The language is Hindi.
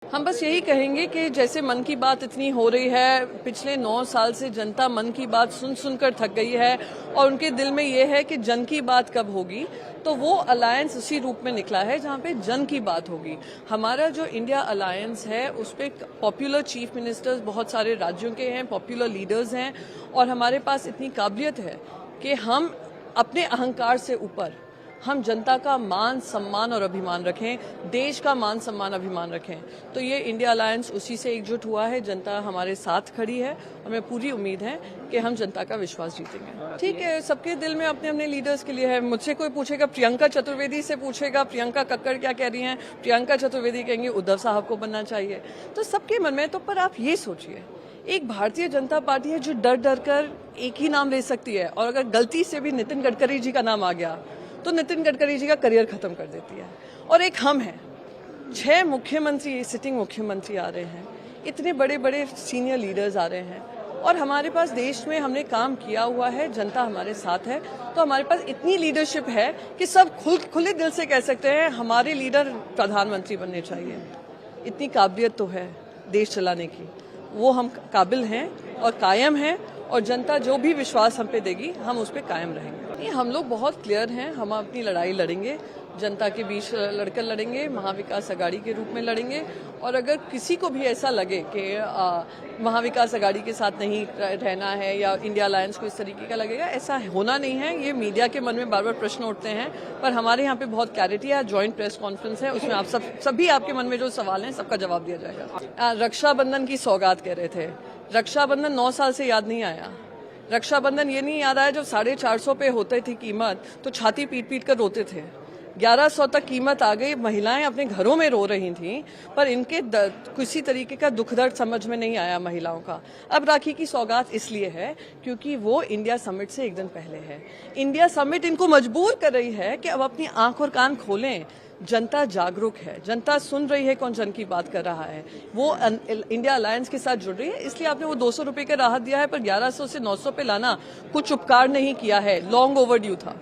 हम बस यही कहेंगे कि जैसे मन की बात इतनी हो रही है, पिछले 9 साल से जनता मन की बात सुन सुनकर थक गई है और उनके दिल में ये है कि जन की बात कब होगी। तो वो अलायंस उसी रूप में निकला है जहां पे जन की बात होगी। हमारा जो इंडिया अलायंस है उस पे पॉपुलर चीफ मिनिस्टर्स बहुत सारे राज्यों के हैं, पॉपुलर लीडर्स हैं और हमारे पास इतनी काबिलियत है कि हम अपने अहंकार से ऊपर हम जनता का मान सम्मान और अभिमान रखें, देश का मान सम्मान अभिमान रखें। तो ये इंडिया अलायंस उसी से एकजुट हुआ है, जनता हमारे साथ खड़ी है और हमें पूरी उम्मीद है कि हम जनता का विश्वास जीतेंगे। ठीक है, सबके दिल में अपने अपने लीडर्स के लिए है। मुझसे कोई पूछेगा, प्रियंका चतुर्वेदी से पूछेगा प्रियंका कक्कड़ क्या कह रही हैं, प्रियंका चतुर्वेदी कहेंगे उद्धव साहब को बनना चाहिए। तो सबके मन में तो, पर आप ये सोचिए, एक भारतीय जनता पार्टी है जो डर डर कर एक ही नाम ले सकती है और अगर गलती से भी नितिन गडकरी जी का नाम आ गया तो नितिन गडकरी जी का करियर खत्म कर देती है। और एक हम हैं, 6 मुख्यमंत्री, सिटिंग मुख्यमंत्री आ रहे हैं, इतने बड़े बड़े सीनियर लीडर्स आ रहे हैं और हमारे पास देश में हमने काम किया हुआ है, जनता हमारे साथ है। तो हमारे पास इतनी लीडरशिप है कि सब खुले दिल से कह सकते हैं हमारे लीडर प्रधानमंत्री बनने चाहिए। इतनी काबिलियत तो है देश चलाने की, वो हम काबिल हैं और कायम हैं और जनता जो भी विश्वास हम पे देगी हम उस पे कायम रहेंगे। नहीं, हम लोग बहुत क्लियर हैं, हम अपनी लड़ाई लड़ेंगे, जनता के बीच लड़कर लड़ेंगे, महाविकास अघाड़ी के रूप में लड़ेंगे। और अगर किसी को भी ऐसा लगे कि महाविकास अघाड़ी के साथ नहीं रहना है या इंडिया अलायंस को इस तरीके का लगेगा, ऐसा होना नहीं है। ये मीडिया के मन में बार बार प्रश्न उठते हैं, पर हमारे यहाँ पे बहुत क्लैरिटी है। ज्वाइंट प्रेस कॉन्फ्रेंस है, उसमें आप सभी आपके मन में जो सवाल हैं सबका जवाब दिया जाएगा। रक्षाबंधन की सौगात कह रहे थे, रक्षाबंधन 9 साल से याद नहीं आया। रक्षाबंधन ये नहीं याद आया जब 450 पे होते थी कीमत तो छाती पीट पीट कर रोते थे। 1100 तक कीमत आ गई, महिलाएं अपने घरों में रो रही थीं, पर इनके किसी तरीके का दुख दर्द समझ में नहीं आया महिलाओं का। अब राखी की सौगात इसलिए है क्योंकि वो इंडिया समिट से एक दिन पहले है। इंडिया समिट इनको मजबूर कर रही है कि अब अपनी आंख और कान खोलें। जनता जागरूक है, जनता सुन रही है कौन जन की बात कर रहा है, वो इंडिया अलायंस के साथ जुड़ रही है। इसलिए आपने वो 200 रुपए का राहत दिया है, पर 1100 से 900 पे लाना कुछ उपकार नहीं किया है, लॉन्ग ओवरड्यू था।